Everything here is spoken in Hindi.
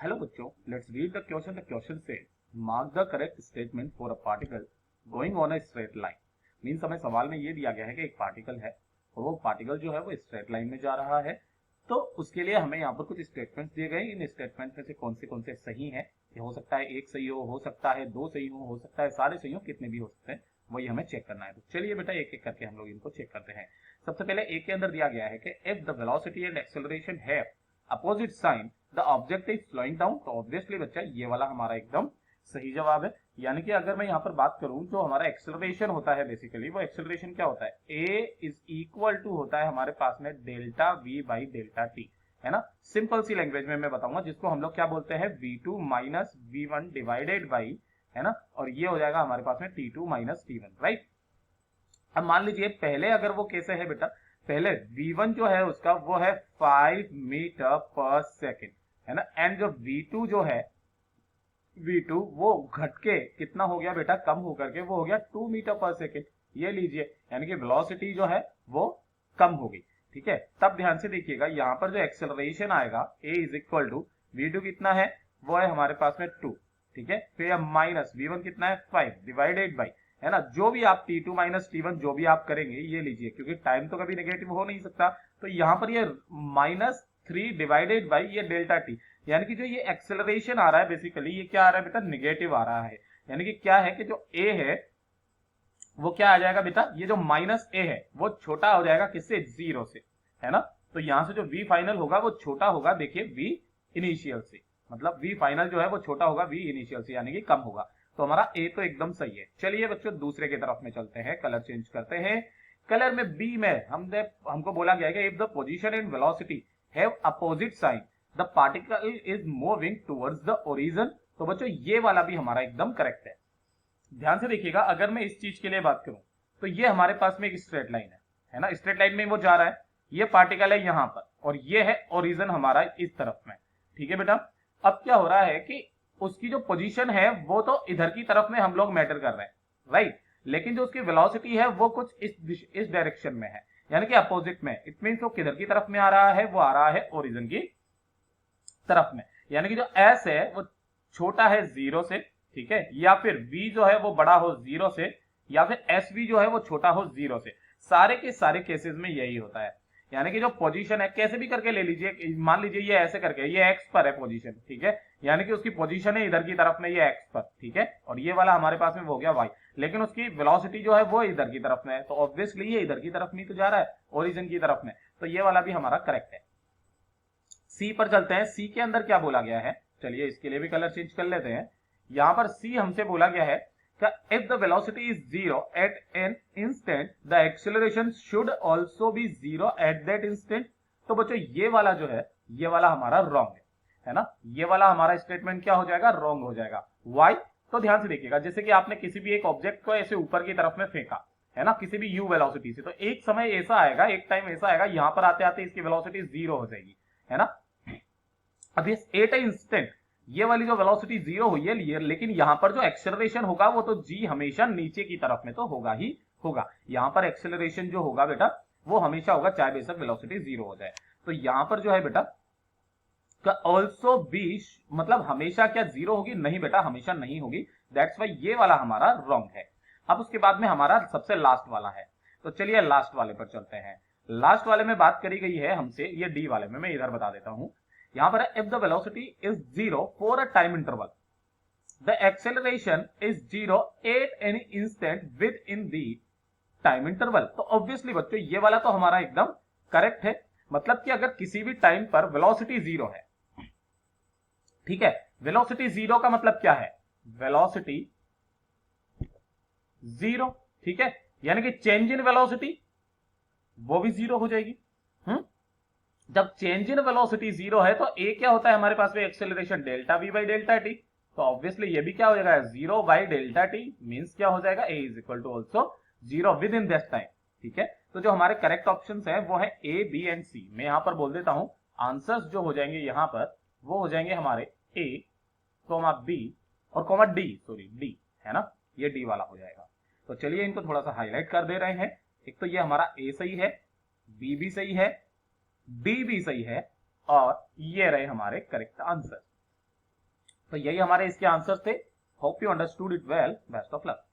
हेलो बच्चों, let's read the question. The question से mark the correct statement for a particle going on a straight line. Means हमें सवाल में ये दिया गया है कि एक पार्टिकल है और वो पार्टिकल जो है वो स्ट्रेट लाइन में जा रहा है. तो उसके लिए हमें यहाँ पर कुछ स्टेटमेंट्स दिए गए. इन स्टेटमेंट में से कौन से सही है. ये हो सकता है एक सही हो सकता है दो सही हो सकता है सारे सही हो, कितने भी हो सकते हैं, वही हमें चेक करना है. तो चलिए बेटा एक एक करके हम लोग इनको चेक करते हैं. सबसे पहले एक के अंदर दिया गया है कि if the velocity and acceleration है opposite sign the object is flowing down. तो ऑब्वियसली बच्चा ये वाला हमारा एकदम सही जवाब है. यानी कि अगर मैं यहाँ पर बात करूं जो हमारा एक्सेलरेशन होता है, बेसिकली वो एक्सेलरेशन क्या होता है, a इज इक्वल टू होता है हमारे पास में delta v by delta T, है ना. सिंपल सी लैंग्वेज में मैं बताऊंगा, जिसको हम लोग क्या बोलते हैं, v2 minus v1 divided by, है ना, और ये हो जाएगा हमारे पास में t2 माइनस t1, राइट. अब मान लीजिए पहले अगर वो कैसे है बेटा, पहले v1 जो है उसका वो है 5 मीटर पर सेकेंड, है ना. एंड जो v2 जो है v2 वो घट के कितना हो गया बेटा, कम होकर के वो हो गया 2 मीटर पर सेकेंड. ये लीजिए, यानी कि वेलोसिटी जो है वो कम हो गई. ठीक है, तब ध्यान से देखिएगा यहाँ पर जो एक्सेलरेशन आएगा a is equal to v2 कितना है, वो है हमारे पास में 2. ठीक है, फिर माइनस v1 कितना है 5 डिवाइडेड बाई, है ना, जो भी आप t2 माइनस t1 जो भी आप करेंगे ये लीजिए, क्योंकि टाइम तो कभी नेगेटिव हो नहीं सकता. तो यहाँ पर ये माइनस 3 डिवाइडेड बाई ये डेल्टा टी, यानी कि जो ये एक्सेलरेशन आ रहा है बेसिकली ये क्या आ रहा है बेटा, निगेटिव आ रहा है. यानी कि क्या है कि जो a है वो क्या आ जाएगा बेटा, ये जो माइनस a है वो छोटा हो जाएगा किससे, जीरो से, है ना. तो यहां से जो v फाइनल होगा वो छोटा होगा, देखिए v इनिशियल से, मतलब v फाइनल जो है वो छोटा होगा v इनिशियल से, यानी कि कम होगा. तो हमारा a तो एकदम सही है. चलिए बच्चों दूसरे की तरफ में चलते हैं, कलर चेंज करते हैं. कलर में b में हमको बोला गया है कि if the position and velocity have opposite sign the particle is moving towards the origin. तो बच्चों ये वाला भी हमारा एकदम करेक्ट है. ध्यान से देखिएगा, अगर मैं इस चीज के लिए बात करूं तो ये हमारे पास में एक स्ट्रेट लाइन है ना, स्ट्रेट लाइन में वो जा रहा है, ये पार्टिकल है यहां पर और ये है ओरिजिन हमारा इस तरफ में. ठीक है बेटा, अब क्या हो रहा है कि उसकी जो पोजीशन है वो तो इधर की तरफ में हम लोग मैटर कर रहे हैं, राइट, लेकिन जो उसकी वेलोसिटी है वो कुछ इस डायरेक्शन में है, यानी कि अपोजिट में. इट मींस वो किधर की तरफ में आ रहा है, वो आ रहा है ओरिजिन की तरफ में. यानी कि जो s है वो छोटा है जीरो से, ठीक है, या फिर v जो है वो बड़ा हो जीरो से, या फिर sv जो है वो छोटा हो जीरो से. सारे के सारे केसेस में यही होता है. यानी कि जो पोजीशन है कैसे भी करके ले लीजिए, मान लीजिए ये ऐसे करके, ये x पर है पोजीशन, ठीक है, यानी कि उसकी पोजीशन है इधर की तरफ में, ये x पर, ठीक है, और ये वाला हमारे पास में हो गया y, लेकिन उसकी वेलोसिटी जो है वो इधर की तरफ में है, तो ऑब्वियसली ये इधर की तरफ में तो जा रहा है, ओरिजिन की तरफ में. तो ये वाला भी हमारा करेक्ट है. सी पर चलते हैं. सी के अंदर क्या बोला गया है, चलिए इसके लिए भी कलर चेंज कर लेते हैं. यहां पर सी हमसे बोला गया है कि if the velocity is zero at an instant the acceleration should also be zero at that instant. तो बच्चों ये वाला जो है ये वाला हमारा रॉन्ग है ना, ये वाला हमारा स्टेटमेंट क्या हो जाएगा, रॉन्ग हो जाएगा. व्हाई, तो ध्यान से देखिएगा, जैसे कि आपने किसी भी एक ऑब्जेक्ट को ऐसे ऊपर की तरफ में फेंका, है ना, किसी भी u वेलोसिटी से, तो एक समय ऐसा आएगा, एक टाइम ऐसा आएगा, यहां पर आते आते इसकी वेलोसिटी जीरो हो जाएगी, है ना. अब इस एट इंस्टेंट ये वाली जो वेलोसिटी जीरो हुई है, लेकिन यहां पर जो एक्सेलरेशन होगा वो तो जी हमेशा नीचे की तरफ में तो होगा ही होगा. यहां पर एक्सेलरेशन जो होगा बेटा वो हमेशा होगा, चाहे बेशक वेलोसिटी जीरो हो जाए. तो यहां पर जो है बेटा ऑल्सो बी, मतलब हमेशा क्या जीरो होगी, नहीं बेटा हमेशा नहीं होगी. दैट्स वाई ये वाला हमारा रॉन्ग है. अब उसके बाद में हमारा सबसे लास्ट वाला है, तो चलिए लास्ट वाले पर चलते हैं. लास्ट वाले में बात करी गई है हमसे, ये डी वाले में मैं इधर बता देता हूं. यहां पर if the velocity is zero for a time interval the acceleration is zero at any instant with in the time interval. तो ऑब्वियसली बच्चों ये वाला तो हमारा एकदम करेक्ट है. मतलब कि अगर किसी भी टाइम पर वेलोसिटी जीरो है, ठीक है, वेलोसिटी जीरो का मतलब क्या है, वेलोसिटी जीरो, ठीक है, यानी कि चेंज इन वेलोसिटी वो भी जीरो हो जाएगी. जब चेंज इन वेलोसिटी जीरो है तो ए क्या होता है हमारे पास में, acceleration delta V by delta T. तो ऑब्वियसली ये भी क्या हो जाएगा, zero by delta T, means क्या हो जाएगा, a is equal to also zero within this time. ठीक है, तो जो हमारे करेक्ट ऑप्शन है वो है ए बी एंड सी. मैं यहां पर बोल देता हूं आंसर्स जो हो जाएंगे यहां पर वो हो जाएंगे हमारे ए कोमा बी और कोमा डी, सॉरी डी, है ना, ये डी वाला हो जाएगा. तो चलिए इनको थोड़ा सा हाईलाइट कर दे रहे हैं. एक तो ये हमारा ए सही है, बी भी सही है, डी भी सही है, और ये रहे हमारे करेक्ट आंसर. तो यही हमारे इसके आंसर थे। Hope you understood it well. Best of luck.